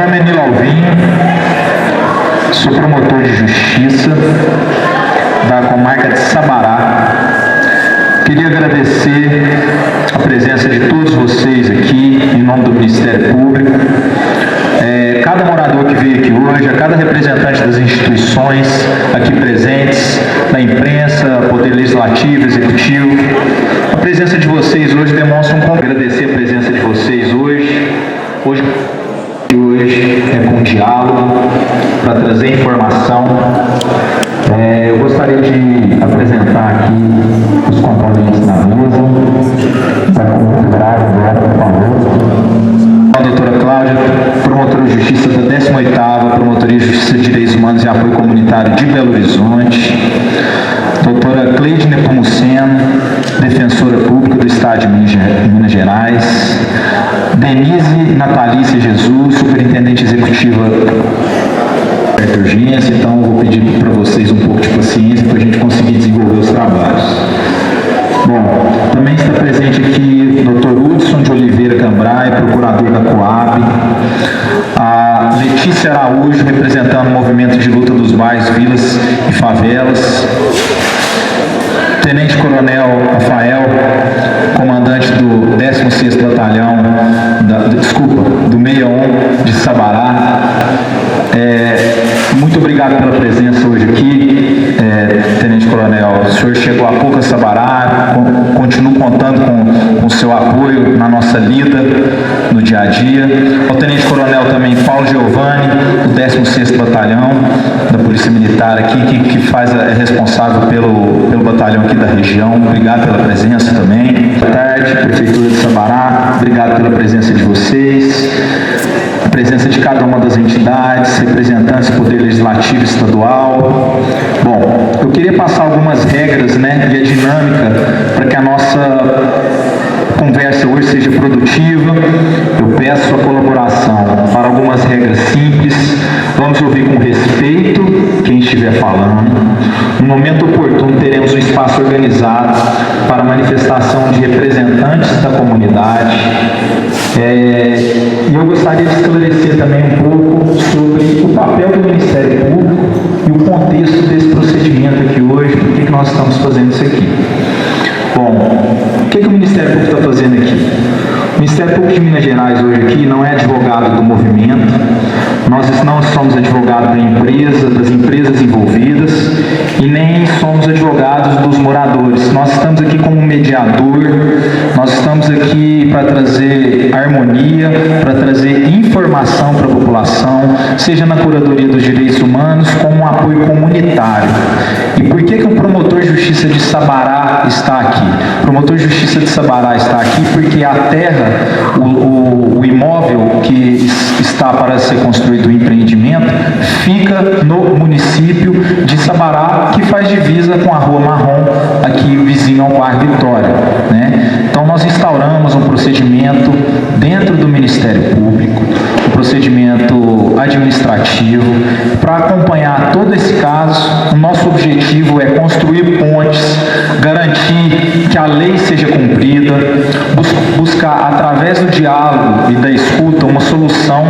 nome é Nilo Alvinho, sou promotor de justiça da comarca de Sabará. Queria agradecer a presença de todos vocês aqui, em nome do Ministério Público, cada morador que veio aqui hoje, a cada representante das instituições aqui presentes, da imprensa, Poder Legislativo, Executivo. A presença de vocês hoje demonstra agradecer a presença de vocês hoje. Hoje é com diálogo, para trazer informação. Eu gostaria de apresentar aqui os componentes da mesa. Está com muito grave agora, por favor. A doutora Cláudia, promotora de Justiça da 18ª Promotoria de Justiça de Direitos Humanos e Apoio Comunitário de Belo Horizonte. Doutora Cleide Nepomuceno, defensora pública do Estado de Minas Gerais. Denise Natalícia Jesus, superintendente executiva de urgência. Então, eu vou pedir para vocês um pouco de paciência para a gente conseguir desenvolver os trabalhos. Bom, também está presente aqui o Dr. Hudson de Oliveira Cambrai, procurador da Coab. A Letícia Araújo, representando o movimento de luta dos bairros, vilas e favelas. Tenente Coronel Rafael, comandante do 16º Batalhão, do 61 de Sabará. Muito obrigado pela presença hoje aqui, Tenente Coronel. O senhor chegou há pouco a Sabará, continuo contando com o seu apoio na nossa lida no dia a dia. Ao Tenente Coronel também Paulo Giovanni, do 16º Batalhão da Polícia Militar aqui, que é responsável pelo batalhão aqui da região. Obrigado pela presença também. Boa tarde, Prefeitura de Sabará. Obrigado pela presença de vocês. A presença de cada uma das entidades, representantes do Poder Legislativo Estadual. Bom, eu queria passar algumas regras, e a dinâmica para que a nossa conversa hoje seja produtiva. Eu peço a colaboração para algumas regras simples. Vamos ouvir com respeito quem estiver falando. No momento oportuno, teremos um espaço organizado para manifestação de representantes da comunidade. E eu gostaria de esclarecer também um pouco sobre o papel do Ministério Público e o contexto desse procedimento aqui hoje, por que nós estamos fazendo isso aqui. Bom, o que o Ministério Público está fazendo aqui? O Ministério Público de Minas Gerais hoje aqui não é advogado do movimento, nós não somos advogados das empresas envolvidas e nem somos advogados dos moradores. Nós estamos aqui como mediador, nós estamos aqui para trazer harmonia, para trazer informação para a população, seja na Curadoria dos Direitos Humanos, como um apoio comunitário. E por que o promotor de justiça de Sabará está aqui? O promotor de justiça de Sabará está aqui porque a terra, o imóvel que está para ser construído o empreendimento, fica no município de Sabará, que faz divisa com a Rua Marrom, aqui vizinho ao bairro Vitória. Então nós instauramos um procedimento dentro do Ministério Público, um procedimento administrativo, para acompanhar todo esse caso. O nosso objetivo é construir pontes, garantir que a lei seja cumprida, buscar através do diálogo e da escuta uma solução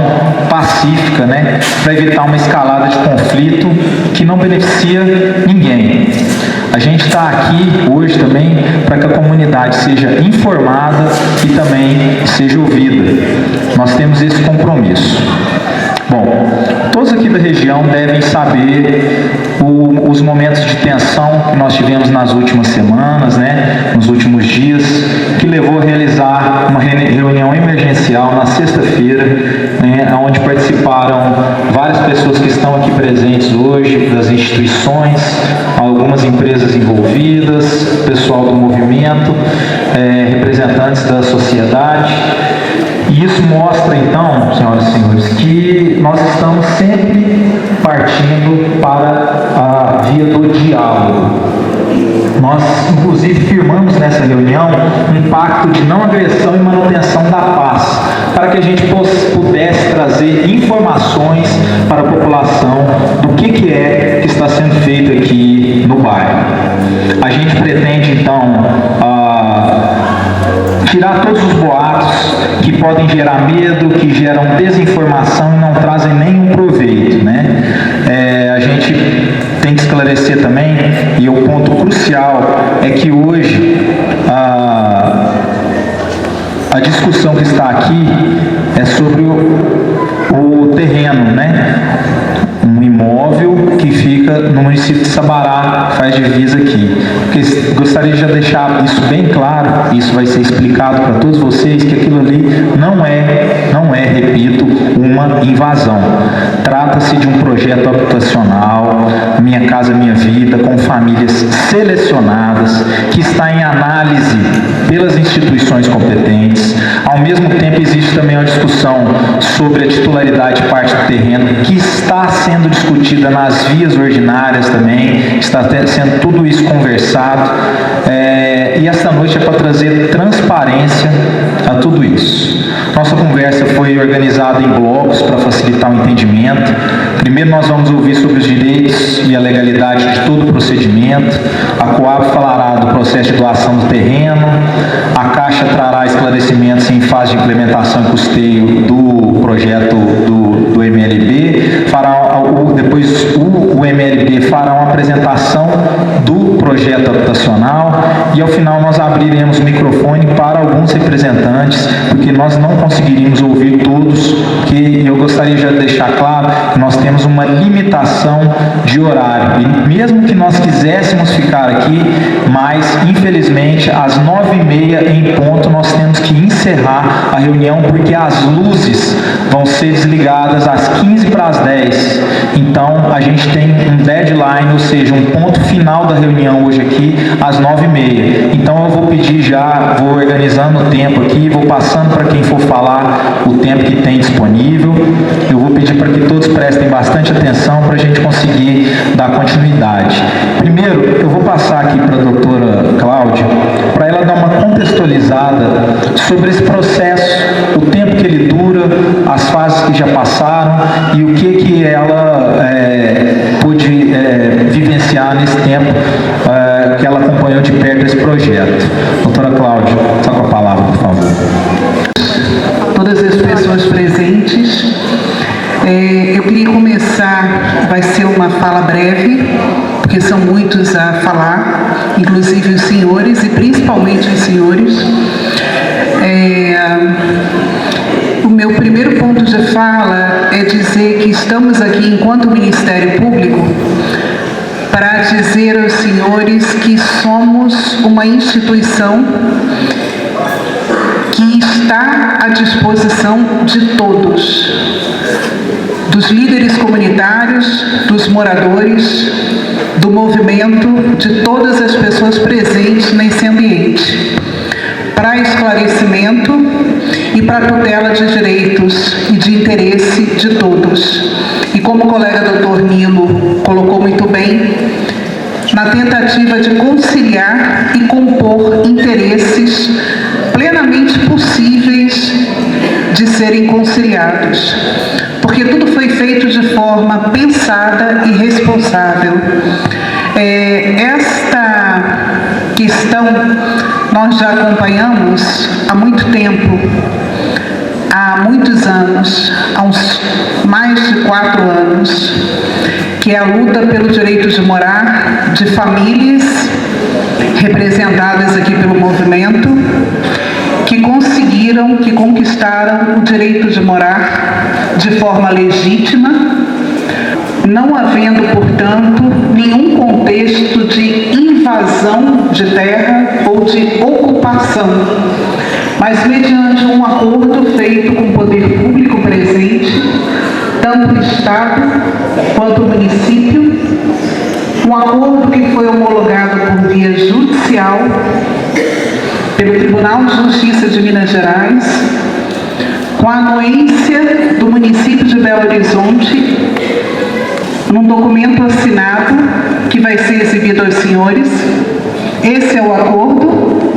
pacífica, para evitar uma escalada de conflito que não beneficia ninguém. A gente está aqui hoje também para que a comunidade seja informada e também seja ouvida. Nós temos esse compromisso. Bom, todos aqui da região devem saber os momentos de tensão que nós tivemos nas últimas semanas, nos últimos dias, que levou a realizar uma reunião emergencial na sexta-feira, onde participaram várias pessoas que estão aqui presentes hoje, das instituições, algumas empresas envolvidas, pessoal do movimento, representantes da sociedade. E isso mostra, então, senhoras e senhores, que nós estamos sempre partindo para a via do diálogo. Nós, inclusive, firmamos nessa reunião um pacto de não agressão e manutenção da paz, para que a gente pudesse trazer informações para a população do que é que está sendo feito aqui no bairro. A gente pretende, então, tirar todos os boatos que podem gerar medo, que geram desinformação e não trazem no município de Sabará, faz divisa aqui. Porque gostaria de já deixar isso bem claro, isso vai ser explicado para todos vocês, que aquilo ali não é, repito, uma invasão. Trata-se de um projeto habitacional, Minha Casa Minha Vida, com famílias selecionadas, que está em análise pelas instituições competentes. Ao mesmo tempo, existe também uma discussão sobre a titularidade de parte do terreno, que está sendo discutida nas vias ordinárias também, está sendo tudo isso conversado, e esta noite é para trazer transparência a tudo isso. Nossa conversa foi organizada em blocos para facilitar o entendimento. Primeiro nós vamos ouvir sobre os direitos e a legalidade de todo o procedimento. A Coab falará do processo de doação do terreno. A Caixa trará esclarecimentos em fase de implementação e custeio do projeto do MLB. Depois o MLB fará uma apresentação do projeto habitacional e ao final nós abriremos o microfone para alguns representantes, porque nós não conseguiríamos ouvir todos, que eu gostaria já de deixar claro que nós temos uma limitação de horário, e mesmo que nós quiséssemos ficar aqui, mas infelizmente às 9h30 em ponto nós temos que encerrar a reunião, porque as luzes vão ser desligadas às 15:10, então a gente tem um deadline, ou seja, um ponto final da reunião hoje aqui às 9h30. Então eu vou pedir já, vou organizando o tempo aqui, vou passando para quem for falar o tempo que tem disponível. Eu vou pedir para que todos prestem bastante atenção para a gente conseguir dar continuidade. Primeiro, eu vou passar aqui para a doutora Cláudia, para ela dar uma contextualizada sobre esse processo, o tempo que ele dura, as fases que já passaram e o que ela pôde vivenciar nesse tempo que ela acompanhou de perto esse projeto. Doutora Cláudia, só com a palavra, por favor. Todas as pessoas presentes, eu queria começar, vai ser uma fala breve, porque são muitos a falar, inclusive os senhores e principalmente os senhores. O meu primeiro ponto de fala é dizer que estamos aqui enquanto Ministério Público para dizer aos senhores que somos uma instituição que está à disposição de todos, dos líderes comunitários, dos moradores, do movimento, de todas as pessoas presentes nesse ambiente, para esclarecimento e para tutela de direitos e de interesse de todos. E como o colega doutor Nilo colocou muito bem, na tentativa de conciliar e compor interesses plenamente possíveis de serem conciliados, porque tudo foi feito de forma pensada e responsável. Esta questão nós já acompanhamos há muito tempo, há muitos anos, há uns mais de 4 anos, que é a luta pelo direito de morar de famílias representadas aqui pelo movimento, que conquistaram o direito de morar de forma legítima, não havendo, portanto, nenhum contexto de invasão de terra ou de ocupação, mas mediante um acordo feito com o poder público presente, tanto o Estado quanto o município, um acordo que foi homologado por via judicial pelo Tribunal de Justiça de Minas Gerais, com a anuência do município de Belo Horizonte, num documento assinado que vai ser exibido aos senhores. Esse é o acordo,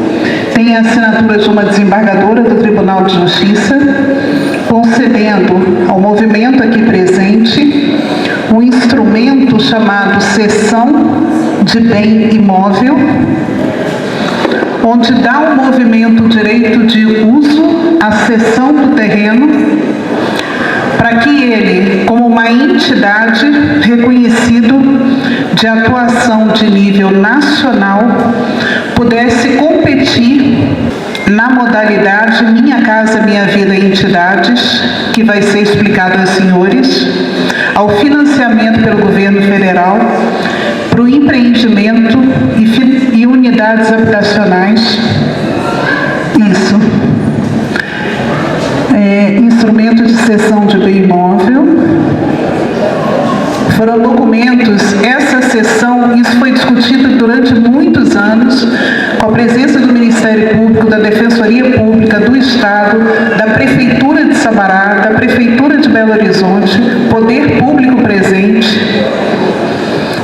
tem a assinatura de uma desembargadora do Tribunal de Justiça, concedendo ao movimento aqui presente um instrumento chamado cessão de bem imóvel, onde dá ao movimento o direito de uso à cessão do terreno, para que ele, como uma entidade reconhecido de atuação de nível nacional, pudesse competir na modalidade Minha Casa Minha Vida Entidades, que vai ser explicado aos senhores, ao financiamento pelo governo federal para o empreendimento e unidades habitacionais. Isso. Instrumento de cessão de bem imóvel. Foram documentos, essa cessão, isso foi discutido durante muitos anos, com a presença do Ministério Público, da Defensoria Pública, do Estado, da Prefeitura de Sabará, da Prefeitura de Belo Horizonte, poder público presente,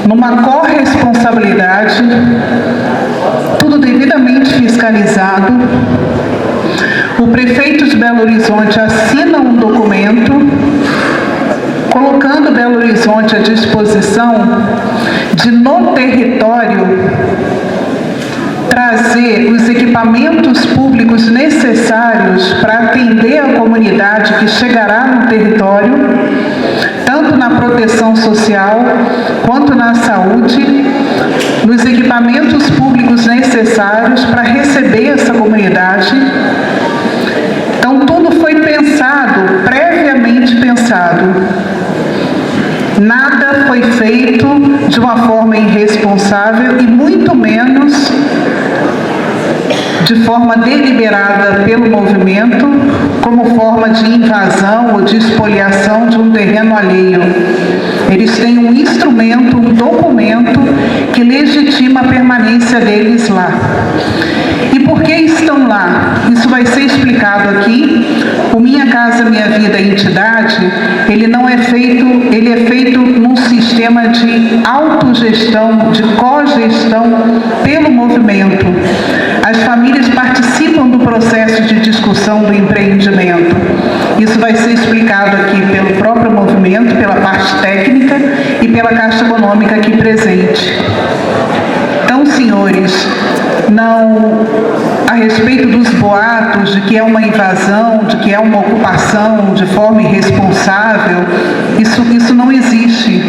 numa corresponsabilidade, tudo devidamente fiscalizado. O prefeito de Belo Horizonte assina um documento colocando Belo Horizonte à disposição de, no território, trazer os equipamentos públicos necessários para atender a comunidade que chegará no território, tanto na proteção social quanto na saúde, nos equipamentos públicos necessários para receber essa comunidade. Então, tudo foi pensado, previamente pensado. Nada foi feito de uma forma irresponsável e muito menos de forma deliberada pelo movimento, como forma de invasão ou de espoliação de um terreno alheio. Eles têm um instrumento, um documento que legitima a permanência deles lá. E por que estão lá? Isso vai ser explicado aqui. O Minha Casa Minha Vida Entidade, ele é feito num sistema de autogestão, de cogestão pelo movimento. As famílias participam do processo de discussão do empreendimento. Isso vai ser explicado aqui pelo próprio movimento, pela parte técnica e pela Caixa Econômica aqui presente. Então, senhores, a respeito dos boatos de que é uma invasão, de que é uma ocupação de forma irresponsável, isso não existe.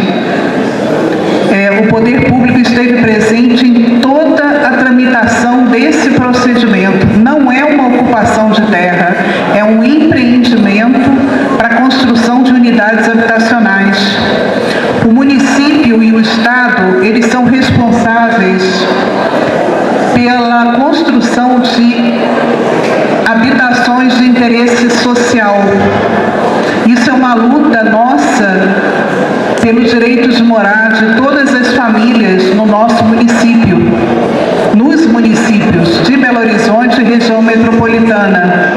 O poder público esteve presente em toda a tramitação desse procedimento. Não é uma ocupação de terra, é um empreendimento para a construção de unidades habitacionais. O município e o Estado, eles são responsáveis pela construção de habitações de interesse social. Isso é uma luta nossa pelos direitos de morar de todas as famílias no nosso município, nos municípios de Belo Horizonte e região metropolitana.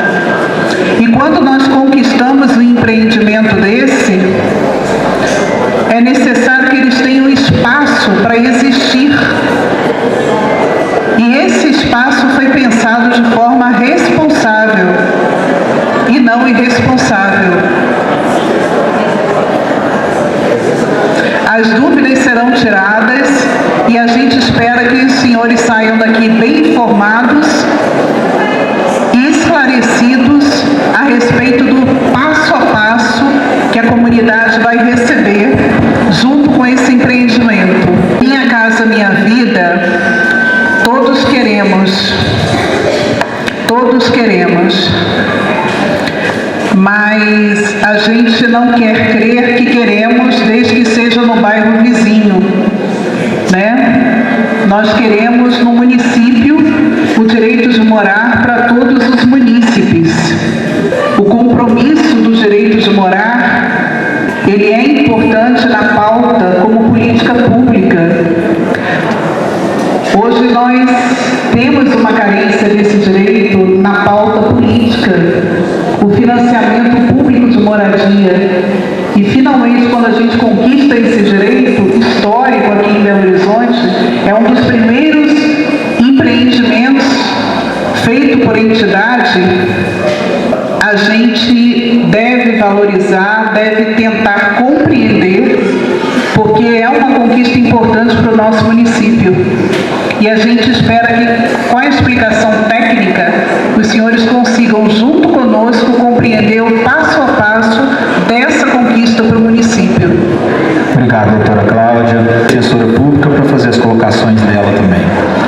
E quando nós conquistamos um empreendimento desse, é necessário que eles tenham espaço para existir. E esse espaço foi pensado de forma responsável e não irresponsável. As dúvidas serão tiradas e a gente espera que os senhores saiam daqui bem informados e esclarecidos a respeito do passo a passo que a comunidade vai receber junto com esse empreendimento. Minha Casa Minha Vida, todos queremos, mas a gente não quer crer que queremos desde que seja no bairro vizinho, né? Nós queremos no município o direito de morar para todos os munícipes. O compromisso do direito de morar, ele é importante na pauta como política pública. Hoje nós temos uma carência desse direito na pauta política, o financiamento público de moradia. E finalmente, quando a gente conquista esse direito histórico aqui em Belo Horizonte, é um dos primeiros empreendimentos feito por entidade, a gente deve valorizar, deve tentar compreender, porque é uma conquista importante para o nosso município. E a gente espera que, com a explicação técnica, os senhores consigam, junto conosco, compreender o passo a passo dessa conquista para o município. Obrigado, doutora Cláudia, defensora pública, para fazer as colocações dela também.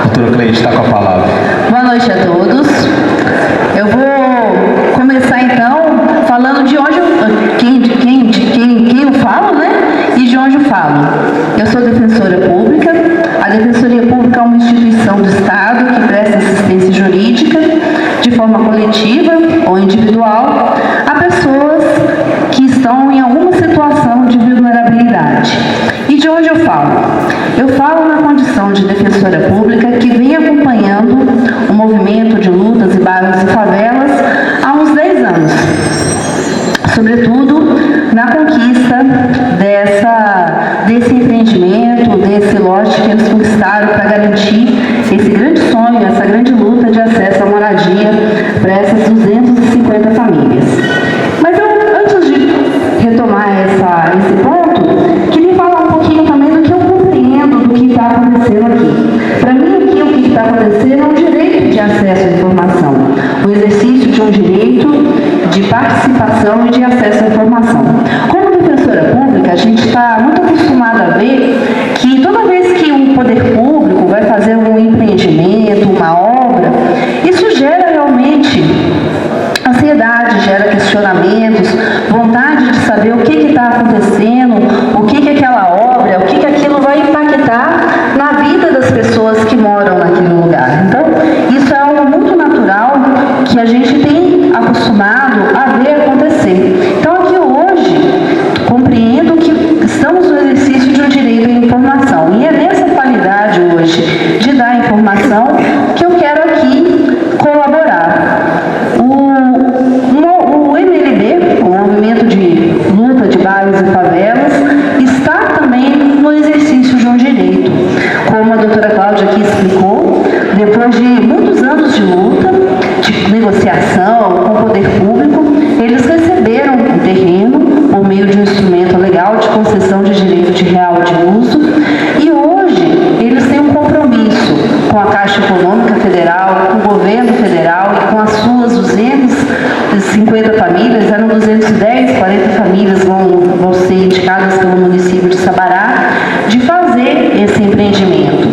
Doutora Cleide, está com a palavra. Boa noite a todos. Eu vou começar então falando de onde quem eu falo, né? falo? Eu sou defensora pública. A Defensoria Pública é uma instituição do Estado que presta assistência jurídica de forma coletiva ou individual a pessoas que estão em alguma situação de vulnerabilidade. E de onde eu falo? Eu falo na condição de defensora pública que vem acompanhando o movimento de lutas e bairros e favelas há uns 10 anos. Sobretudo na conquista desse empreendimento, desse lote que eles conquistaram para garantir esse grande sonho, essa grande luta de acesso à moradia para essas 250 famílias. Mas eu, antes de retomar esse ponto, queria falar um pouquinho também do que eu compreendo do que está acontecendo aqui. Para mim, aqui o que está acontecendo é um direito de acesso à informação, o exercício de um direito de participação e de acesso à informação. Como defensora pública, a gente está muito acostumado a ver que toda vez que um poder público vai fazer um empreendimento, uma obra, isso gera realmente ansiedade, gera questionamentos, vontade de saber o que está acontecendo, o que aquela obra, o que aquilo vai impactar na vida das pessoas que moram naquele lugar. Então, isso é algo muito natural que a gente tem acostumado a ver acontecer. Então, aqui hoje, compreendo que estamos no exercício de um direito à informação. E é nessa qualidade hoje de dar informação que eu quero aqui colaborar. O MLB, o Movimento de Luta de Bairros e Favelas, está também no exercício de um direito. Como a doutora Cláudia aqui explicou, depois de muitos anos de luta, de negociação com o poder público, eles receberam um terreno por meio de um instrumento legal de concessão de direito de real de uso, e hoje eles têm um compromisso com a Caixa Econômica Federal, com o governo federal e com as suas 250 famílias, eram 210, 40 famílias vão ser indicadas pelo município de Sabará, de fazer esse empreendimento.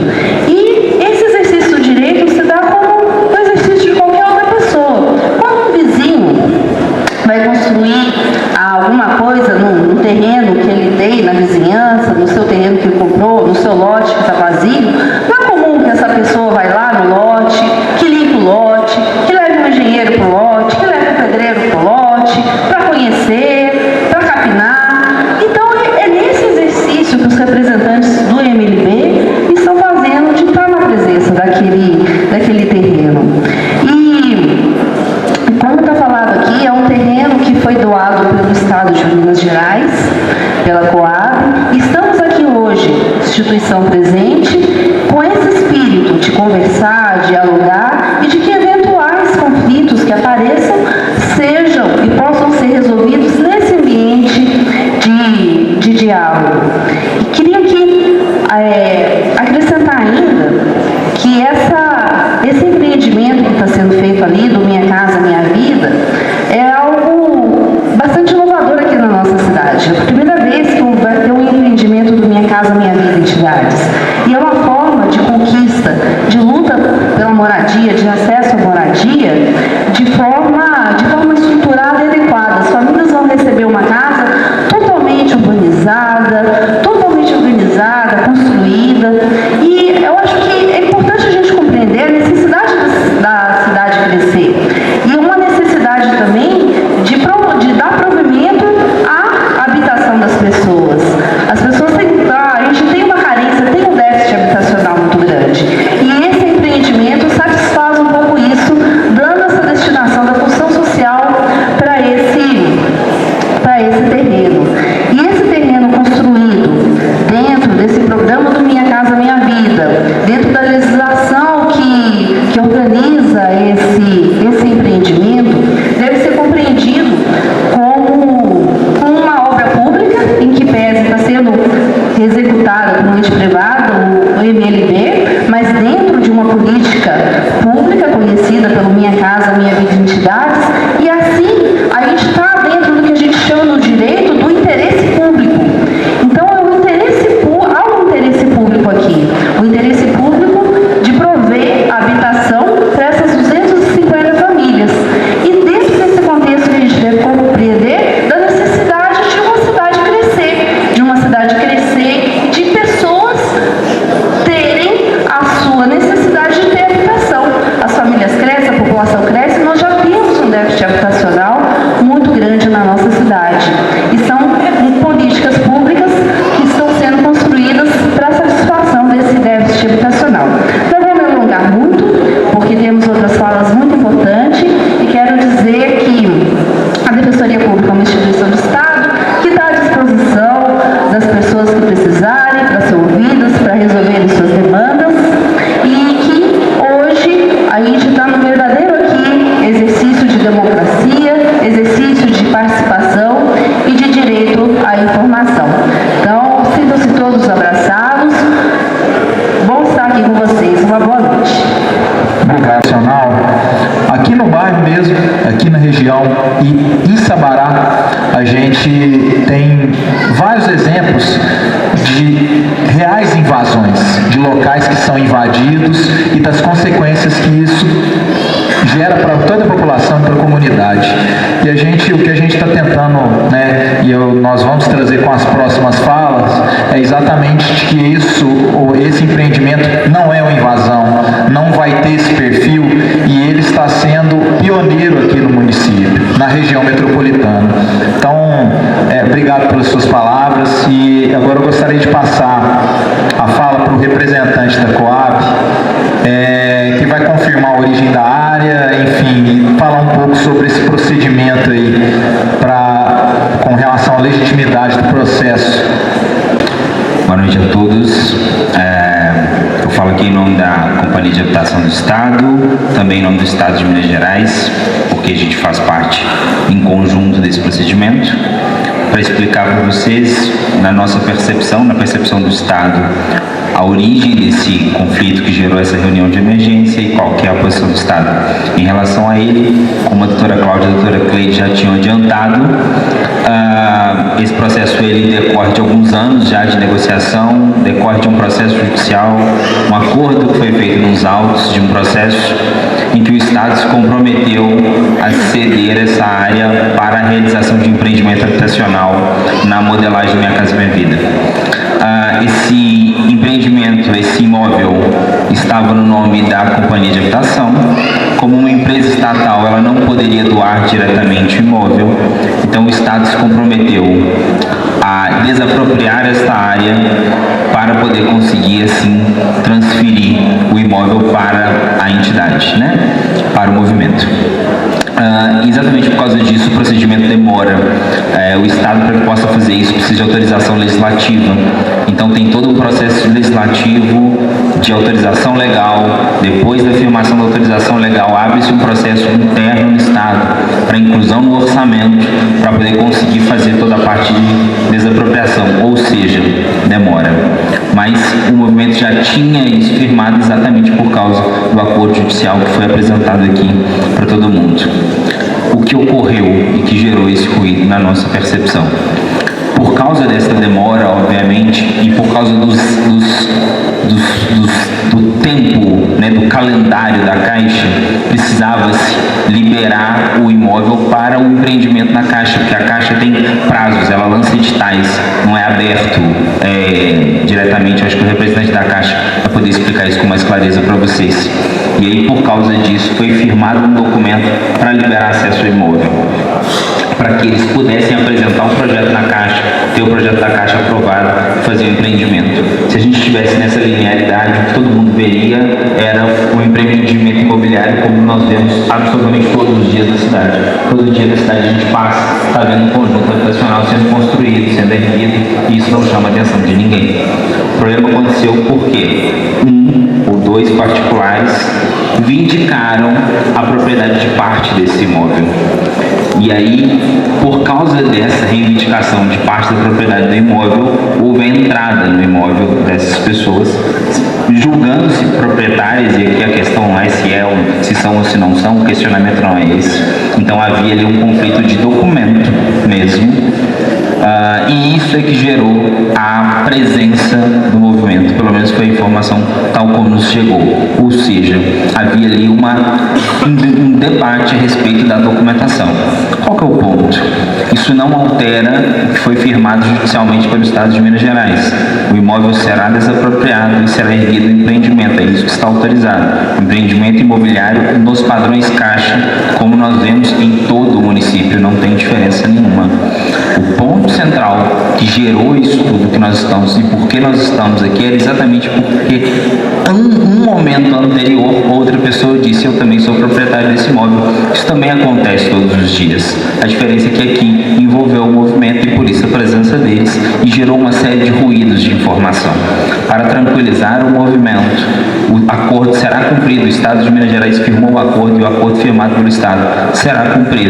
E esse exercício do direito se dá como um exercício de qualquer outra pessoa. Quando um vizinho vai construir alguma coisa num terreno que ele tem na vizinhança, no seu terreno que ele comprou, no seu lote que está vazio, não é comum que essa pessoa vai lá no lote, que limpe o lote, que leve um engenheiro para o lote, que leve um pedreiro para o lote, para conhecer, para capinar. Então, é nesse exercício que os representantes do MLB estão fazendo de estar na presença daquele terreno. E, como está falado aqui, é um terreno que foi doado pelo Estado de Minas Gerais, pela Coab. Estamos aqui hoje, instituição presente, com esse espírito de conversar, dialogar e de que eventuais conflitos que apareçam sejam e possam ser resolvidos nesse ambiente de diálogo. E queria aqui acrescentar ainda que esse empreendimento que está sendo feito ali, do Minha Casa Minha Vida, é algo bastante inovador aqui na nossa cidade. É a primeira vez que vai ter um empreendimento do Minha Casa Minha Vida entidades. E é uma forma de conquista, de luta pela moradia, de acesso à moradia, de forma estruturada e adequada. As famílias vão receber uma casa totalmente urbanizada, construída. E eu acho que é importante a gente compreender a necessidade da cidade crescer. E uma necessidade também de dar provimento à habitação das pessoas. As pessoas a gente tem uma carência, tem um déficit habitacional muito grande. E esse empreendimento satisfaz um pouco isso, dando essa destinação da função social para esse terreno. E esse terreno construído dentro desse programa do Minha Casa Minha Vida, dentro da legislação que organiza esse empreendimento, deve ser compreendido como uma obra pública em gente tem vários exemplos de reais invasões, de locais que são invadidos e das consequências que isso gera para toda a população, para a comunidade. E o que a gente está tentando, né, nós vamos trazer com as próximas falas, é exatamente que esse empreendimento não é uma invasão, não vai ter esse perfil, e ele está sendo pioneiro aqui no município, na região metropolitana. Então, obrigado pelas suas palavras, e agora eu gostaria de passar a fala para o representante da Coab, que vai confirmar a origem da área, enfim, e falar um pouco sobre esse procedimento aí, com relação à legitimidade do processo. Boa noite a todos. Eu falo aqui em nome da Companhia de Habitação do Estado, também em nome do Estado de Minas Gerais, porque a gente faz parte em conjunto desse procedimento, para explicar para vocês, na nossa percepção, na percepção do Estado, a origem desse conflito que gerou essa reunião de emergência e qual que é a posição do Estado em relação a ele. Como a doutora Cláudia e a doutora Cleide já tinham adiantado, esse processo ele decorre de alguns anos já de negociação, decorre de um processo judicial, um acordo que foi feito nos autos de um processo em que o Estado se comprometeu a ceder essa área para a realização de empreendimento habitacional na modelagem Minha Casa Minha Vida. Esse empreendimento, esse imóvel, estava no nome da Companhia de Habitação. Como uma empresa estatal, ela não poderia doar diretamente o imóvel, então o Estado se comprometeu a desapropriar esta área para poder conseguir, assim, transferir o imóvel para a entidade, né? Para o movimento. Exatamente por causa disso o procedimento demora. O Estado, para que possa fazer isso, precisa de autorização legislativa. Então tem todo um processo legislativo de autorização legal. Depois da firmação da autorização legal, abre-se um processo interno no Estado para inclusão no orçamento, para poder conseguir fazer toda a parte de desapropriação, ou seja, demora. Mas o movimento já tinha isso firmado exatamente por causa do acordo judicial que foi apresentado aqui para todo mundo. O que ocorreu e que gerou esse ruído na nossa percepção? Por causa dessa demora, obviamente, e por causa do tempo, né, do calendário da Caixa, precisava-se liberar o imóvel para o empreendimento na Caixa, porque a Caixa tem prazos, ela lança editais, não é aberto diretamente. Eu acho que o representante da Caixa vai poder explicar isso com mais clareza para vocês. E aí, por causa disso, foi firmado um documento para liberar acesso ao imóvel, para que eles pudessem apresentar um projeto na Caixa, ter o projeto da Caixa aprovado, fazer o empreendimento. Se a gente estivesse nessa linearidade, o que todo mundo veria era um empreendimento imobiliário como nós vemos absolutamente todos os dias da cidade. Todo dia da cidade a gente passa, está vendo um conjunto habitacional sendo construído, sendo erguido, e isso não chama a atenção de ninguém. O problema aconteceu porque um ou dois particulares vindicaram a propriedade de parte desse imóvel. E aí, por causa dessa reivindicação de parte da propriedade do imóvel, houve a entrada no imóvel dessas pessoas, julgando-se proprietárias, e aqui a questão não é se são ou se não são, o questionamento não é esse. Então havia ali um conflito de documento mesmo, e isso é que gerou a presença do movimento, pelo menos foi a informação tal como nos chegou. Ou seja, havia ali um debate a respeito da documentação. Qual que é o ponto? Isso não altera o que foi firmado judicialmente pelo Estado de Minas Gerais. O imóvel será desapropriado e será erguido o empreendimento, é isso que está autorizado. Empreendimento imobiliário nos padrões Caixa, como nós vemos em todo o município, não tem diferença nenhuma. O ponto central que gerou isso tudo que nós estamos e por que nós estamos aqui era exatamente porque um momento anterior outra pessoa disse: eu também sou proprietário desse imóvel. Isso também acontece todos os dias. A diferença é que aqui envolveu o movimento e por isso a presença deles, e gerou uma série de ruídos de informação. Para tranquilizar o movimento, o acordo será cumprido. O Estado de Minas Gerais firmou o acordo e o acordo firmado pelo Estado será cumprido.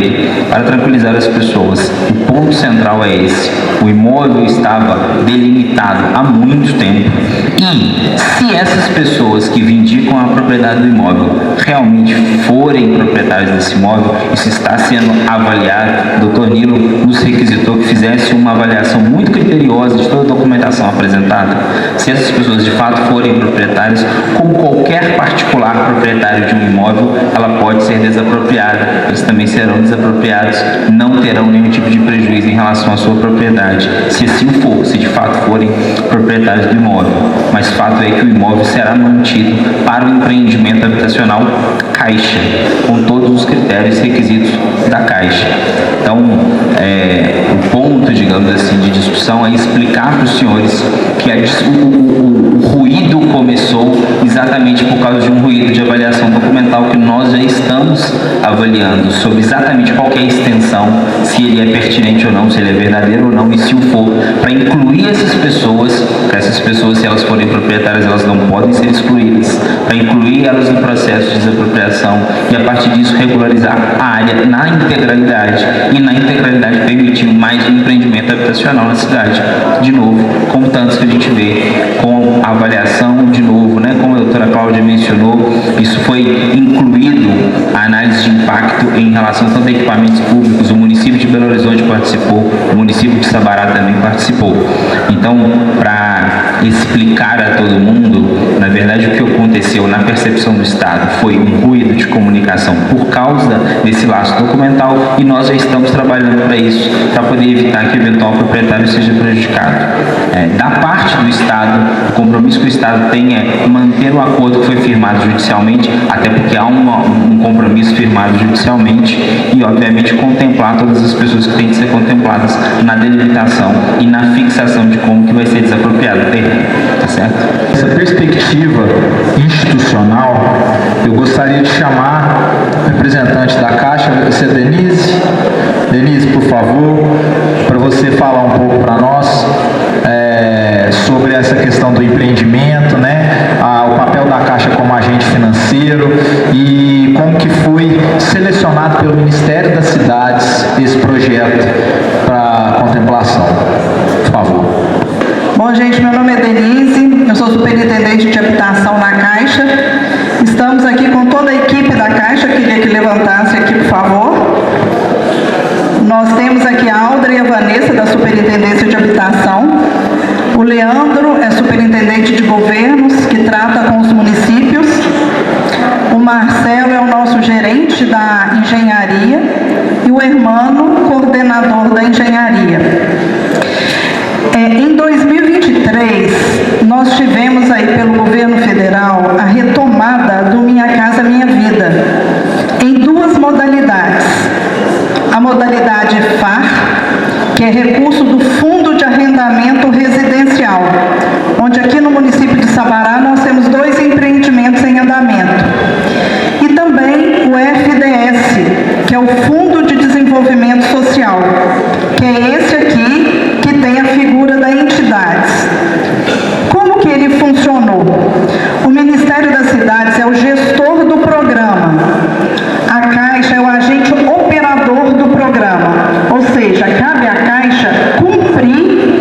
Para tranquilizar as pessoas, o ponto central é esse: o imóvel estava delimitado há muito tempo, e se essas pessoas que vindicam a propriedade do imóvel imóvel realmente forem proprietários desse imóvel, isso está sendo avaliado. O Dr. Nilo nos requisitou que fizesse uma avaliação muito criteriosa de toda a documentação apresentada. Se essas pessoas de fato forem proprietárias, como qualquer particular proprietário de um imóvel, ela pode ser desapropriada. Eles também serão desapropriados, não terão nenhum tipo de prejuízo em relação à sua propriedade, se assim for, se de fato forem proprietários do imóvel. Mas o fato é que o imóvel será mantido para o empreendimento habitacional Caixa, com todos os critérios e requisitos da Caixa. Então, o ponto, digamos assim, de discussão é explicar para os senhores que o ruído começou exatamente por causa de um ruído de avaliação documental que nós já estamos avaliando sobre exatamente qual que é a extensão, se ele é pertinente ou não, se ele é verdadeiro ou não, e se o for, para incluir essas pessoas, se elas forem proprietárias, elas não podem ser excluídas, para incluir elas no processo de desapropriação e a partir disso regularizar a área na integralidade e na integralidade permitir mais um empreendimento habitacional na cidade. De novo, como tantos que a gente vê, com a avaliação, de novo, né, como a doutora Cláudia mencionou, isso foi incluído, a análise de impacto em relação tanto a equipamentos públicos, o município de Belo Horizonte participou, o município de Sabará também participou. Então, para explicar a todo mundo, na verdade o que aconteceu na percepção do Estado foi um ruído de comunicação por causa desse laço documental e nós já estamos trabalhando para isso, para poder evitar que o eventual proprietário seja prejudicado. Da parte do Estado, o compromisso que o Estado tem é manter o acordo que foi firmado judicialmente, até porque há um compromisso firmado judicialmente e, obviamente, contemplar todas as pessoas que têm que ser contempladas na delimitação e na fixação de como que vai ser desapropriado o terreno, tá certo? Essa perspectiva institucional, eu gostaria de chamar o representante da Caixa, você é Denise. Denise, por favor, para você falar um pouco para nós sobre essa questão do empreendimento, né? O papel da Caixa como agente financeiro e como que foi selecionado pelo Ministério das Cidades esse projeto para contemplação. Por favor. Bom, gente, meu nome é Denise, eu sou superintendente de habitação na Caixa. Estamos aqui com toda a equipe da Caixa, queria que levantasse aqui, por favor. Nós temos aqui a Aldra e a Vanessa, da Superintendência de Habitação. O Leandro é superintendente de governos, que trata com os municípios. O Marcelo é o nosso gerente da engenharia. E o Hermano, coordenador da engenharia. Em 2023, nós tivemos aí pelo governo federal a retomada do Minha Casa Minha Vida, em duas modalidades. A modalidade FAR, que é recurso do Fundo de Arrendamento Residencial, onde aqui no município de Sabará nós temos 2 empreendimentos em andamento. E também o FDS, que é o Fundo de Desenvolvimento Social, que é esse aqui que tem a figura da entidades. Como que ele funcionou? O Ministério das Cidades é o gestor do programa. A Caixa é o agente operador do programa, ou seja, cabe à Caixa cumprir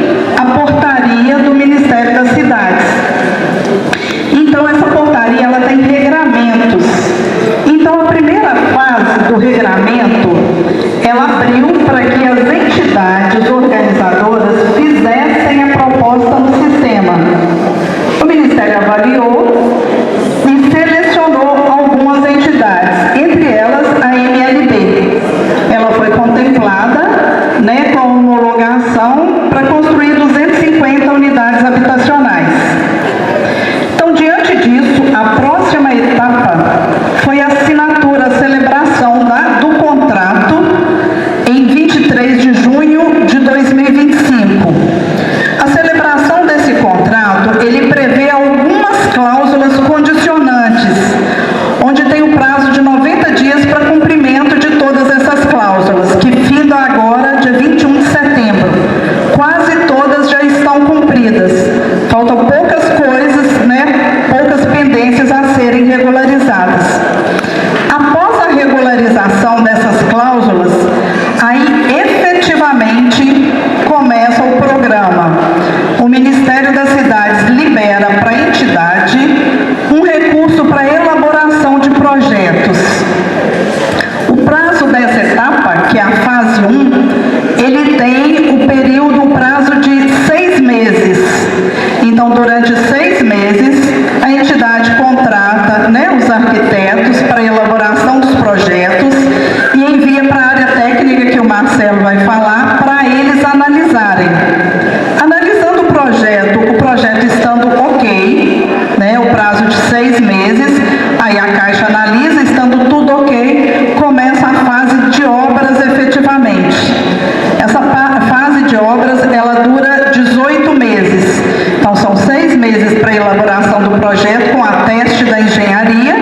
Então, são 6 meses para a elaboração do projeto com ateste da engenharia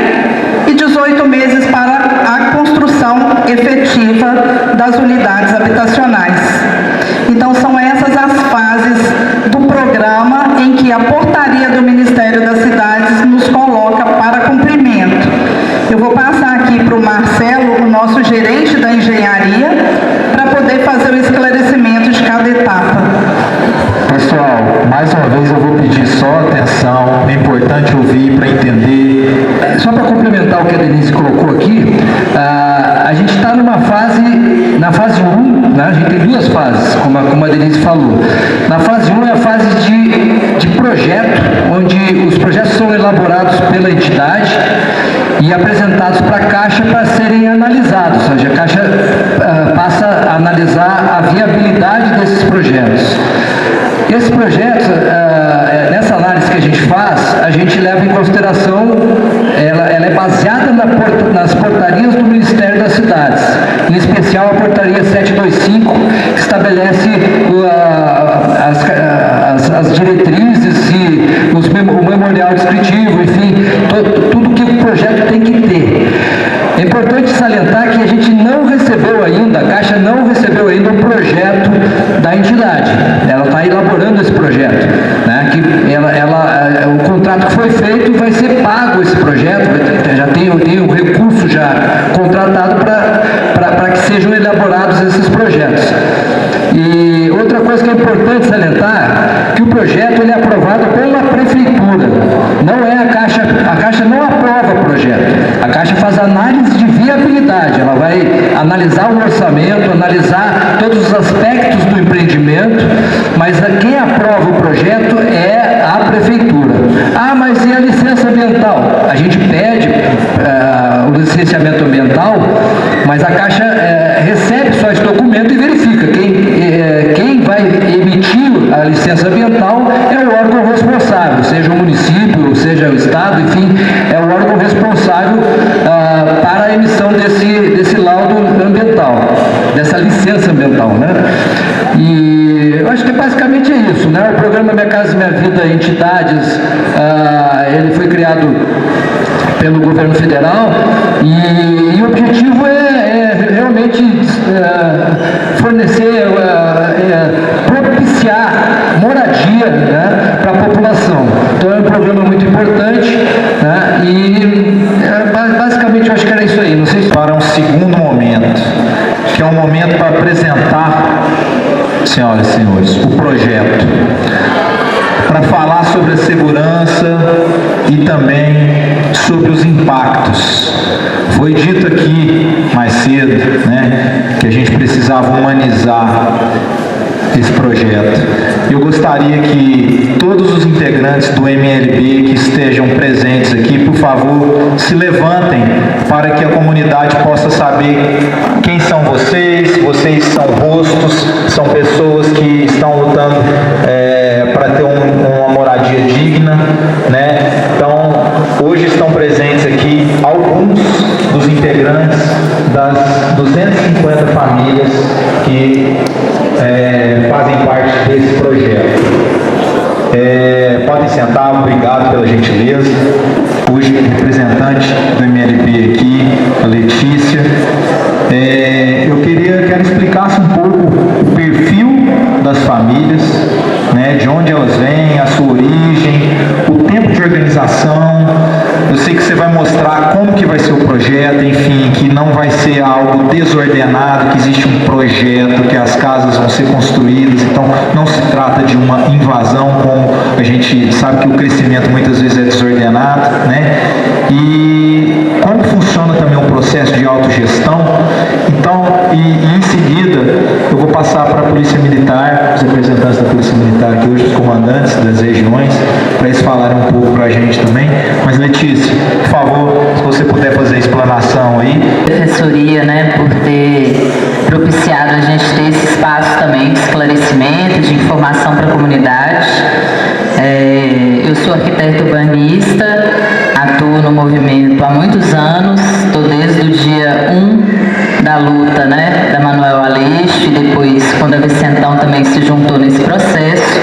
e 18 meses para a construção efetiva das unidades habitacionais. Então, são essas as fases do programa em que a portaria do Ministério das Cidades nos coloca para cumprimento. Eu vou passar aqui para o Marcelo, o nosso gerente da engenharia, para poder fazer o esclarecimento de cada etapa. Pessoal, mais uma vez eu vou pedir só atenção, é importante ouvir para entender. Só para complementar o que a Denise colocou aqui, a gente está na fase 1, né? A gente tem 2 fases, como a Denise falou. Na fase 1 é a fase de projeto, onde os projetos são elaborados pela entidade e apresentados para a Caixa para serem analisados, ou seja, a Caixa passa a analisar a viabilidade desses projetos. Esses projetos, nessa análise que a gente faz, a gente leva em consideração, ela é baseada nas portarias do Ministério das Cidades, em especial a portaria 725, que estabelece as diretrizes e o memorial descritivo, enfim, tudo que o projeto tem que ter. É importante salientar que a gente não recebeu ainda, a Caixa não recebeu ainda o projeto da entidade. Ela está elaborando esse projeto, né? O contrato que foi feito vai ser pago esse projeto, já tem um recurso já contratado para que sejam elaborados esses projetos. E outra coisa que é importante salientar, que o projeto ele é aprovado pela Prefeitura, não é a Caixa não aprova o projeto, a Caixa faz análise de viabilidade, ela vai analisar o orçamento, analisar todos os aspectos do empreendimento, mas quem aprova o projeto é a Prefeitura. Mas e a licença ambiental? A gente pede o licenciamento ambiental, mas a Caixa recebe só esse documento e verifica. Quem vai emitir a licença ambiental é o órgão responsável, seja o município, seja o estado, enfim, é o órgão responsável para a emissão desse laudo ambiental, dessa licença ambiental, né? E eu acho que basicamente é isso, né? O programa Minha Casa Minha Vida Entidades, ele foi criado pelo governo federal e o objetivo é realmente fornecer, propiciar moradia, né, para a população. Então é um programa muito importante, né, e basicamente eu acho que era isso aí. Não sei se... Para um segundo momento, que é um momento para apresentar, senhoras e senhores, o projeto, para falar sobre a segurança e também sobre os impactos. Foi dito aqui mais cedo, né, que a gente precisava humanizar esse projeto. Eu gostaria que todos os integrantes do MLB que estejam presentes aqui, por favor, se levantem para que a comunidade possa saber quem são vocês. Vocês são rostos, são pessoas que estão lutando para ter uma moradia digna, né? Então, hoje estão presentes aqui alguns dos integrantes das 250 famílias que fazem parte desse projeto. Podem sentar, obrigado pela gentileza. Hoje, representante do MLB aqui, a Letícia. Eu quero explicar um pouco o perfil das famílias, né, de onde elas vêm, a sua origem, o tempo de organização. Eu sei que você vai mostrar como que vai ser o projeto, enfim, que não vai ser algo desordenado, que existe um projeto, que as casas vão ser construídas, então não se trata de uma invasão, como a gente sabe que o crescimento muitas vezes é desordenado, né? E como funciona também o processo de autogestão. Então, em seguida, eu vou passar para a Polícia Militar, os representantes da Polícia Militar aqui hoje, os comandantes das regiões, para eles falarem um pouco para a gente também. Mas, Letícia, por favor, se você puder fazer a explanação aí. Assessoria, né, por ter propiciado a gente ter esse espaço também de esclarecimento, de informação para a comunidade. Eu sou arquiteta urbanista, atuo no movimento há muitos anos, estou desde o dia 1 da luta, né, da Manuel Aleixo, e depois quando a Vicentão também se juntou nesse processo.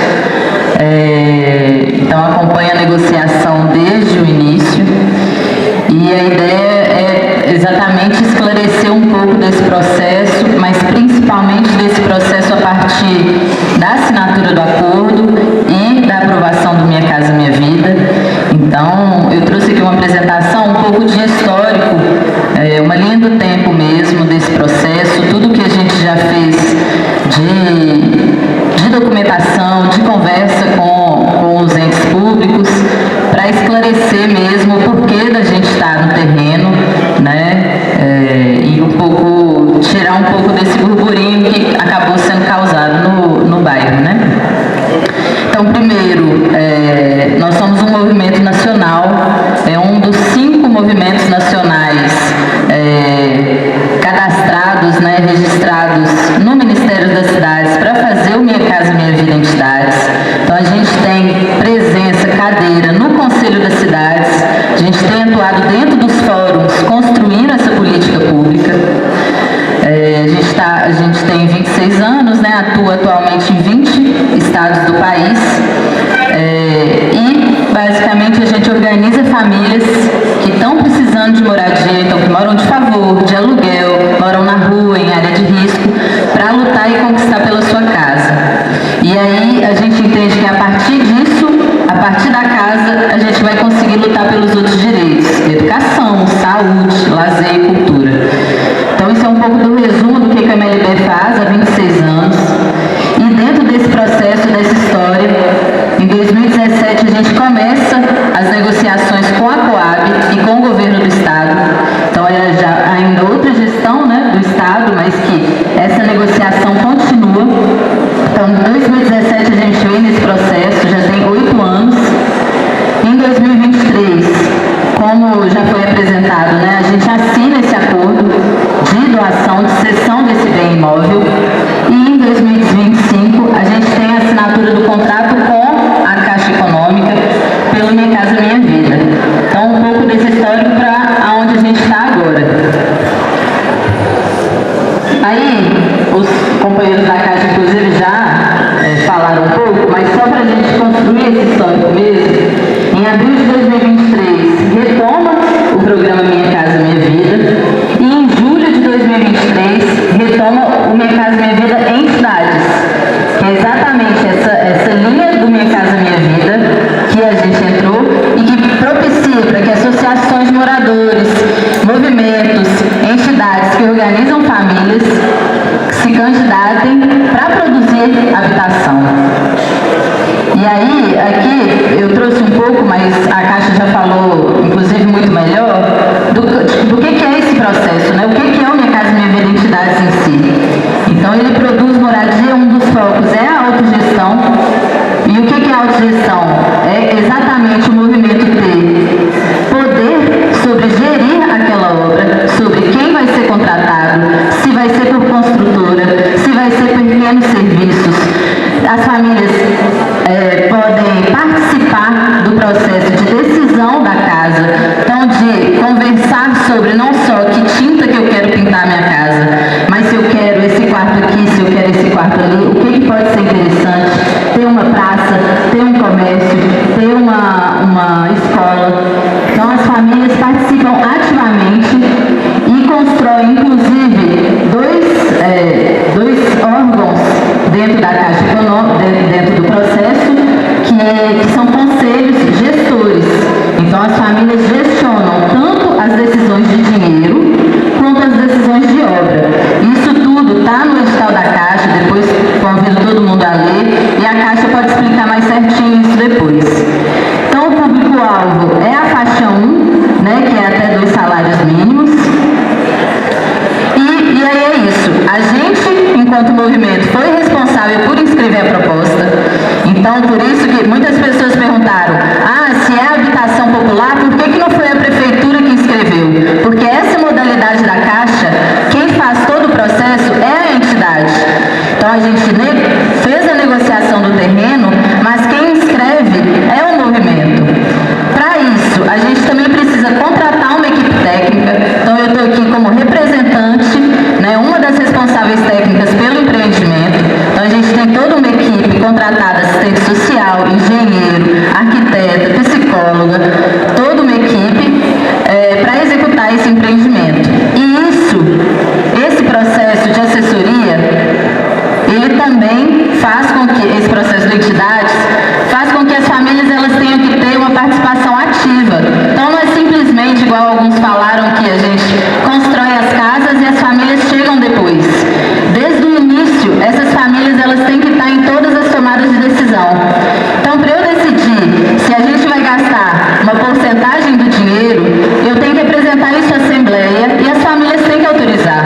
reunião de conversa com os entes públicos para esclarecer mesmo o porquê da gente estar no terreno, né? E tirar um pouco desse burburinho que acabou sendo causado no bairro, né? Então, primeiro, nós somos um movimento nacional, é um dos 5 movimentos nacionais cadastrados, né, registrados no Ministério das Cidades para fazer o Minha Casa Minha Vida Entidades. Então, a gente tem presença, cadeira no Conselho das Cidades, a gente tem atuado dentro dos fóruns, construindo essa política pública. A gente tem 26 anos, né, atua atualmente em 20 estados do país e, basicamente, a gente organiza famílias que estão precisando de moradia, então que moram de favor, de aluguel, moram na rua, em área de risco, para lutar e conquistar pela sua casa. E aí a gente entende que a partir disso, a partir da casa, a gente vai conseguir lutar pelos outros direitos, educação, saúde, lazer e cultura. Então, isso é um pouco do resumo do que a MLB faz há 26 anos. E dentro desse processo, dessa história, em 2017 a gente começa as negociações com a Coab e com o governo do Estado. Então, era já ainda outra gestão, né, do Estado, mas que essa negociação continua. Então, em 2017 a gente vem nesse processo, já tem 8 anos. Em 2023, como já foi apresentado, né, a gente assina esse acordo de doação, de cessão desse bem imóvel, e em 2025 a gente tem a assinatura do contrato com a Caixa Econômica pelo Minha Casa Minha Vida. Então, um pouco desse histórico para aonde a gente está agora. Aí, os companheiros da Caixa, inclusive, já falaram um pouco, mas só para a gente construir esse histórico mesmo, em abril de 2023, retoma o programa Minha Casa Minha Vida, e em julho de 2023, retoma o Minha Casa Minha Vida em cidades, que é exatamente essa linha do Minha Casa Minha Vida que a gente entrou e que propicia para que associações de moradores, movimentos, entidades que organizam famílias se candidatem para produzir habitação. E aí, aqui, eu trouxe um pouco, mas a Caixa já falou, inclusive, muito melhor, do que é esse processo, né? O que é o Minha Casa Minha Vida Entidades em si. Então, ele produz moradia, um dos focos é a autogestão. E o que é a autogestão? É exatamente o movimento ter poder sobre gerir aquela obra, sobre quem vai ser contratado, se vai ser por construtora, se vai ser por pequenos serviços. As famílias podem participar do processo de decisão da casa, então de conversar sobre não só que tinta que eu quero pintar a minha casa, mas se eu quero esse quarto aqui, se eu quero esse quarto ali, o que pode ser interessante, ter uma praça, ter um comércio, ter uma escola. Então as famílias participam ativamente e constroem, inclusive, dois órgãos dentro da Caixa Econômica, dentro do processo, que são conselhos gestores. Então, as famílias gestionam tanto as decisões de dinheiro quanto as decisões de obra. Isso tudo está no edital da Caixa, depois convido todo mundo a ler, e a Caixa pode explicar mais certinho isso depois. Então, o público-alvo é a faixa 1, né, que é até 2 salários mínimos. E aí é isso. A gente, enquanto movimento, foi responsável por inscrever a proposta. Então, por isso que muitas pessoas perguntaram, se é habitação popular, por que não foi a prefeitura que inscreveu? Porque essa modalidade da Caixa, quem faz todo o processo é a entidade. Então, a gente fez a negociação do terreno, mas quem inscreve é o movimento. Para isso, a gente também precisa contratar uma equipe técnica. Então, eu estou aqui como representante, né, uma das responsáveis técnicas pelo empreendimento. Então, a gente tem toda uma equipe contratada, assistente social, engenheiro, arquiteta, psicóloga, toda uma equipe para executar esse empreendimento. E esse processo de assessoria, ele também faz com que, esse processo de entidades, faz com que as famílias elas tenham que ter uma participação ativa. Então, não é simplesmente, igual alguns falaram, que a gente constrói as casas e as famílias chegam depois. Desde o início, essas famílias elas têm que estar em todas as tomadas de decisão. operação. Então, para eu decidir se a gente vai gastar uma porcentagem do dinheiro, eu tenho que apresentar isso à Assembleia e as famílias têm que autorizar.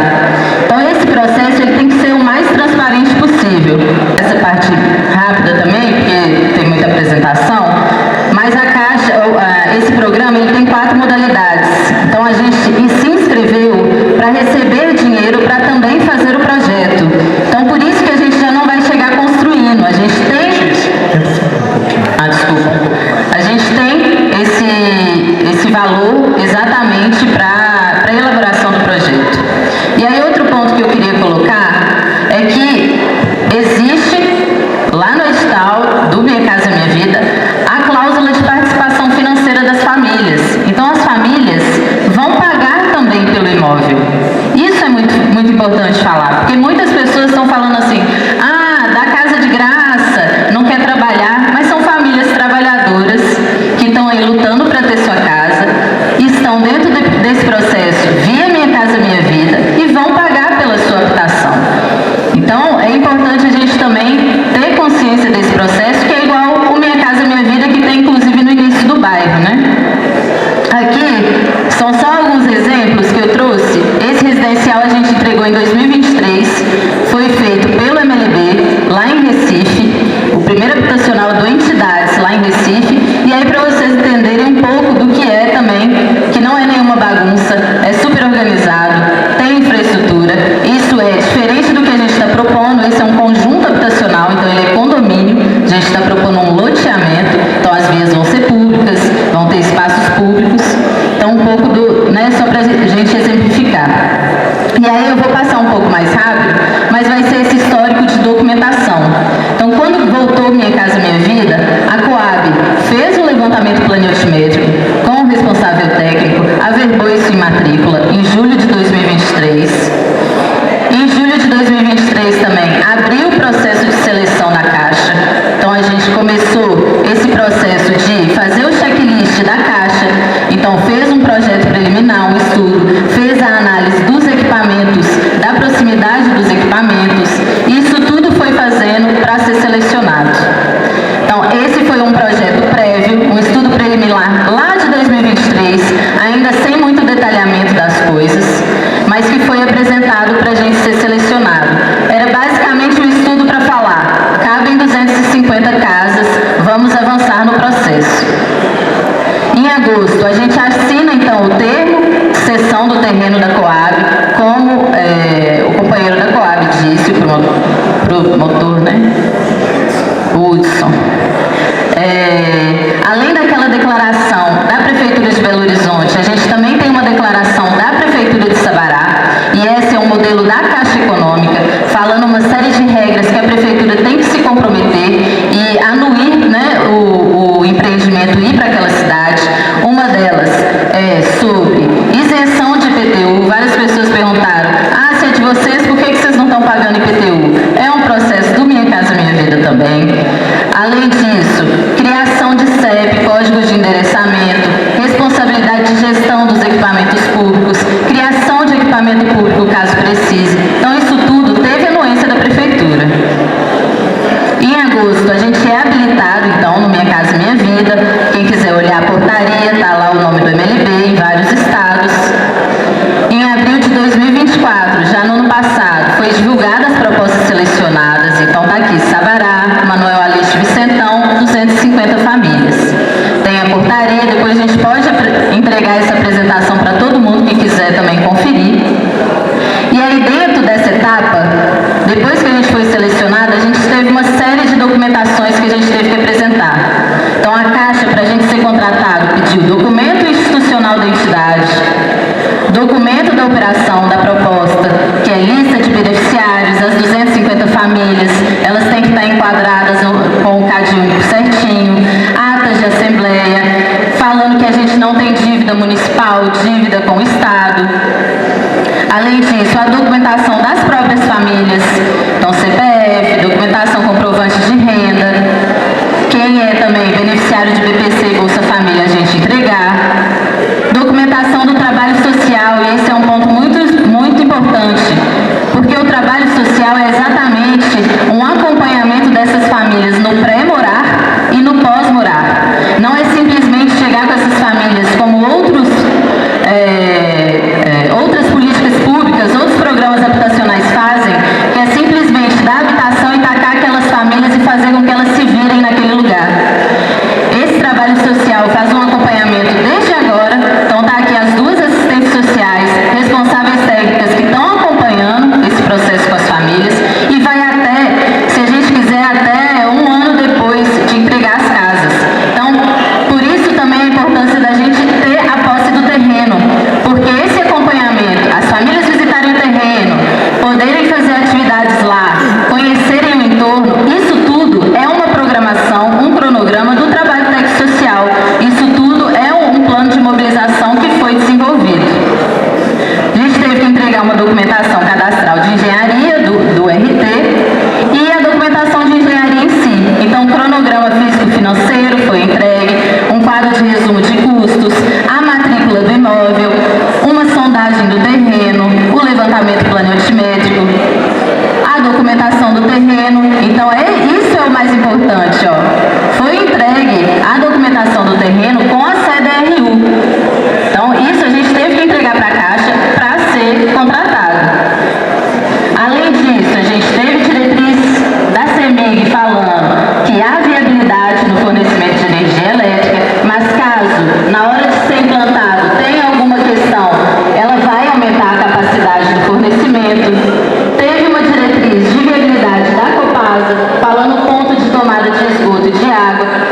Então, esse processo ele tem que ser o mais transparente possível. Essa parte rápida também, porque tem muita apresentação, mas a Caixa, esse programa, ele tem 4 modalidades. Então, a gente se inscreveu para receber dinheiro para também fazer o projeto. Então, por isso que a gente já não vai chegar construindo. A gente tem... A gente tem esse valor exatamente para a elaboração do projeto. E aí, outro ponto que eu queria colocar é que existe, lá no edital do Minha Casa Minha Vida, a cláusula de participação financeira das famílias. Então, as famílias vão pagar também pelo imóvel. Isso é muito importante falar, porque muitas pessoas estão falando assim, dá casa de graça, não quer trabalhar, mas são famílias trabalhadoras que estão aí lutando para ter sua casa, estão dentro desse processo via Minha Casa Minha Vida e vão pagar pela sua habitação. Então, é importante a gente também ter consciência desse processo, que é igual o Minha Casa Minha Vida, que tem inclusive no início do bairro, né? Aqui são só alguns exemplos que eu trouxe. Esse residencial a gente entregou em 2023, foi feito pelo MLB, lá em Recife, o primeiro habitacional do Entidades, lá em Recife, e aí para vocês entenderem um pouco do que é também, que não é nenhuma bagunça, é super organizado, tem infraestrutura, isso é diferente do que a gente está propondo, esse é um conjunto habitacional, então ele é condomínio, a gente está propondo um loteamento, então as vias vão ser públicas, vão ter espaços públicos, então um pouco do, né, só para a gente exemplificar. E aí eu vou passar um pouco mais rápido, mas vai ser esse histórico de documentação. Então, quando voltou Minha Casa Minha Vida, a Coab fez um levantamento planiltimétrico com o responsável técnico, averbou isso em matrícula em julho de 2023. Em julho de 2023 também abriu o processo de seleção da Caixa. Então, a gente começou esse processo de fazer o checklist da Caixa. Então, fez um projeto preliminar, um estudo, fez a análise dos equipamentos, da proximidade dos equipamentos. Isso tudo foi fazendo para ser selecionado. Então, esse foi um projeto prévio, um estudo preliminar lá de 2023, ainda sem muito detalhamento das coisas, mas que foi apresentado para a gente ser selecionado. Era basicamente um estudo para falar, cabem 250 casas, vamos avançar no processo. Em agosto, a gente assina então o termo, cessão do terreno da Coab, como o companheiro da Coab disse, o promotor, né? O Hudson. Além daquela declaração da Prefeitura de Belo Horizonte, a gente também tem uma declaração da Prefeitura de Sabará, e esse é um modelo da Caixa Econômica, falando uma série de regras que a Prefeitura tem que se comprometer e anuir, né, o empreendimento ir para aquela cidade. Uma delas é sobre isenção de IPTU. Várias pessoas perguntaram, se é de vocês, por que vocês não estão pagando IPTU? É um processo do Minha Casa Minha Vida também. Além disso, criação de CEP, códigos de endereçamento, responsabilidade de gestão dos equipamentos públicos, criação de equipamento público, caso precise. Então, isso tudo teve anuência da Prefeitura. Em agosto, a gente é habilitado, então, no Minha Casa Minha Vida. Quem quiser olhar a portaria, está lá o nome do MLB em vários estados. Em abril de 2024, já no ano passado, foi divulgada as propostas selecionadas. Então, está aqui, Sabará, Manuel Aleixo Vicentão, 250 famílias. Tem a portaria, depois a gente pode entregar essa apresentação para todo mundo que quiser também conferir. E aí, dentro dessa etapa, depois que a gente foi selecionado, a gente teve uma série de documentações que a gente teve que apresentar. Então, a Caixa, para a gente ser contratado, pediu documento institucional da entidade, documento da operação da proposta, que é lista de beneficiários, as 250 famílias, elas têm que estar enquadradas com o CAD único certinho, atas de assembleia, falando que a gente não tem dívida municipal, dívida com o Estado. Além disso, a documentação das próprias famílias, então CPF, documentação comprovante de renda, quem é também beneficiário de BPC e Bolsa Família, a gente entregar, documentação do trabalho social, e esse é um ponto muito importante, porque o trabalho social é exatamente um acompanhamento dessas famílias no pré-morar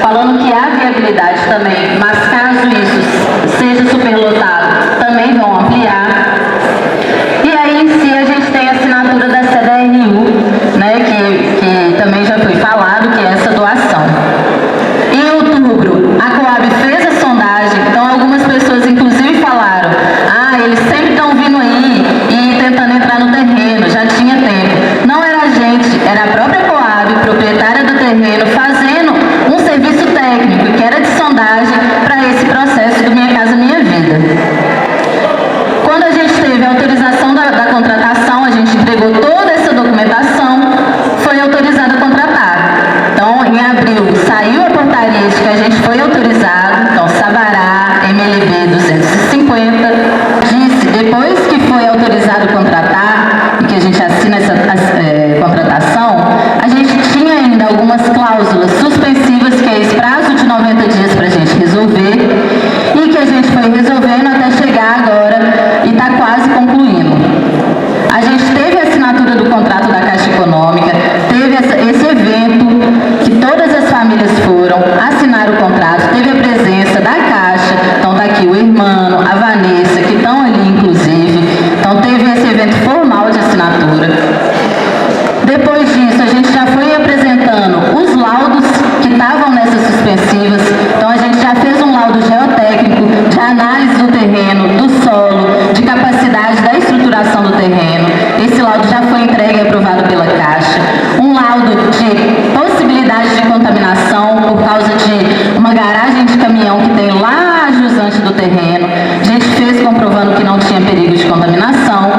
falando que há viabilidade também, mas caso isso seja superlotado, também vão ampliar. E aí em si a gente tem a assinatura da CDRU, né, que também já foi falado, que é essa doação. Em outubro, a Coab fez a sondagem, então algumas pessoas inclusive falaram, eles sempre estão vindo aí e tentando entrar no terreno, já tinha tempo. Não era a gente, era a própria Coab, proprietária do terreno, fazendo um serviço técnico, que era de sondagem, para esse processo do Minha Casa Minha Vida. Quando a gente teve a autorização da contratação, a gente entregou toda essa documentação, foi autorizado a contratar. Então, em abril, saiu a portaria de que a gente foi autorizado, então, Sabará, MLB 250, disse, depois que foi autorizado a contratar, e que a gente assina essa contratação, a gente tinha ainda algumas cláusulas suspensivas, que é esse prazo de 90 dias para a gente resolver, e que a gente foi resolvendo até chegar agora e está quase concluindo. A gente teve a assinatura do contrato da Caixa Econômica, teve esse evento, que todas as famílias foram, assinaram o contrato, teve a presença da Caixa, então está aqui o Hermano, a Vanessa, que estão ali inclusive, então teve esse evento formal de assinatura. Depois disso, a gente já foi apresentando os laudos que estavam nessas suspensivas, então a gente já fez um laudo geotécnico, de análise do terreno, do solo, de capacidade da estruturação do terreno. Esse laudo já foi entregue e aprovado pela Caixa. Um laudo de possibilidade de contaminação por causa de uma garagem de caminhão que tem lá jusante do terreno. A gente fez comprovando que não tinha perigo de contaminação.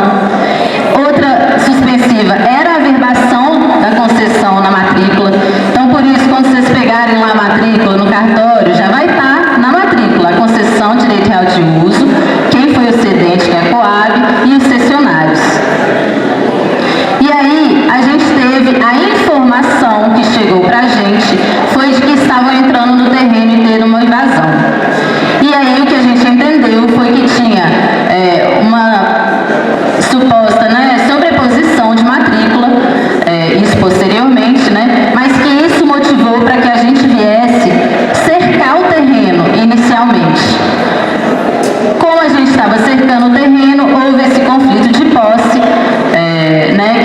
Outra suspensiva era a averbação da concessão na matrícula. Então, por isso, quando vocês pegarem lá a matrícula no cartório, já vai estar na matrícula a concessão, direito real de uso, quem foi o cedente, que é a Coab, e os cessionários. E aí, a gente teve a informação que chegou para a gente, foi de que estavam entrando no terreno e tendo uma invasão. E aí, o que a gente entendeu foi que tinha uma suposta, sobreposição de matrícula, isso posteriormente, mas que isso motivou para que a gente viesse cercar o terreno inicialmente. Como a gente estava cercando o terreno, houve esse conflito de posse,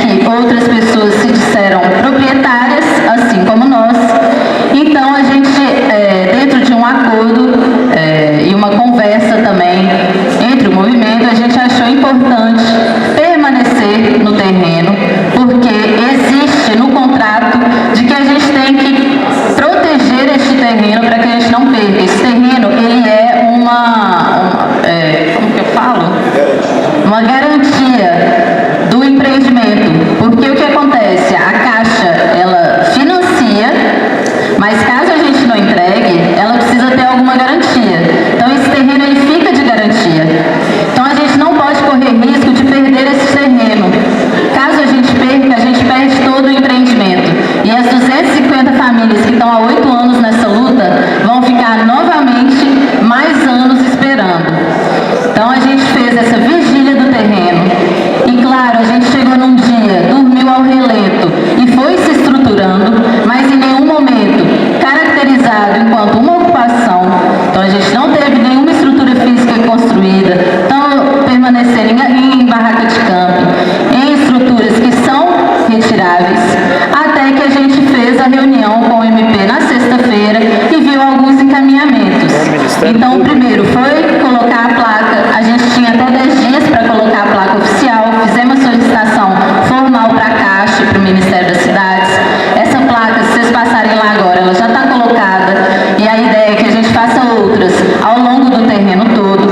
que outras pessoas se disseram proprietárias, assim como nós. Então, a gente, dentro de um acordo e uma conversa também entre o movimento, a gente achou importante permanecer no terreno, porque existe no contrato de que a gente tem que proteger este terreno para que a gente não perca. Esse terreno, ele é como que eu falo? Uma garantia do empreendimento, porque o que acontece? A Caixa, ela financia, mas caso a gente não entregue, ela precisa ter alguma garantia. Então, esse terreno, ele fica de garantia. Então, a gente não pode correr risco de perder esse terreno. Caso a gente perca, a gente perde todo o empreendimento. E as 250 famílias que estão há 8 anos nessa luta vão ficar novamente mais anos esperando. Então, a gente fez essa vigília do terreno. E, claro, a gente chegou num dia, dormiu ao relento e foi se estruturando, mas em nenhum momento caracterizado enquanto uma ocupação. Então, a gente não teve nenhuma estrutura física construída, então, permanecendo em barraca de camping, em estruturas que são retiráveis, até que a gente fez a reunião com o MP na sexta-feira e viu alguns encaminhamentos. Então, o primeiro foi colocar a placa, a gente tinha até 10 dias para colocar a placa oficial, fizemos solicitação formal para a Caixa, para o Ministério das Cidades. Essa placa, se vocês passarem lá agora, ela já está colocada, e a ideia é que a gente faça outras ao longo do terreno todo.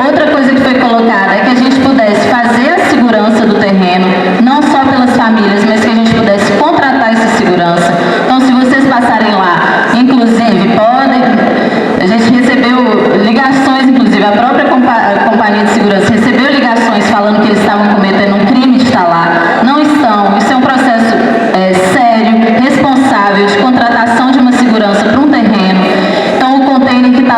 Outra coisa que foi colocada é que a gente pudesse fazer a segurança do terreno, não só pelas famílias, mas que a gente pudesse contratar essa segurança. Então, se vocês passarem lá, inclusive, podem, a gente recebeu ligações, inclusive, a própria companhia de segurança recebeu ligações falando que eles estavam cometendo um crime de estar lá. Não estão. Isso é um processo sério, responsável, de contratação de uma segurança para um terreno. Então, o container que está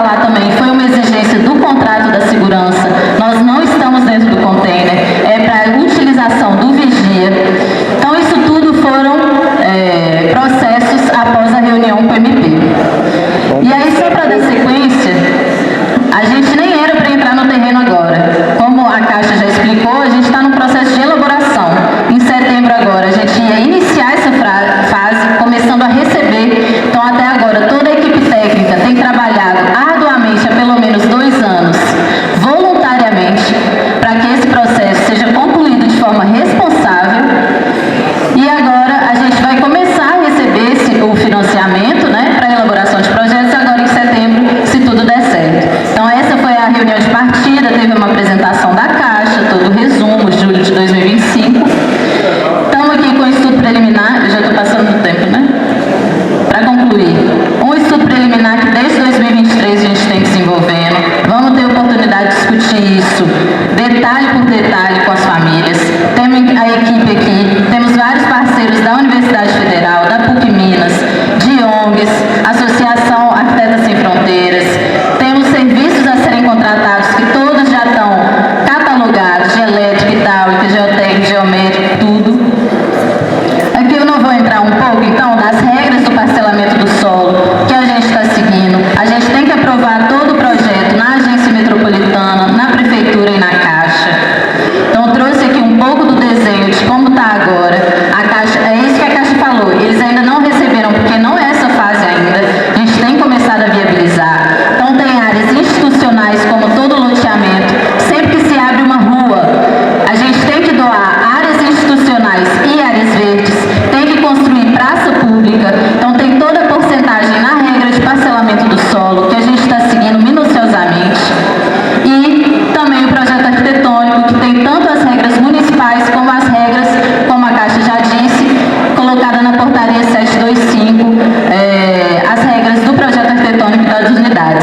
comunidade.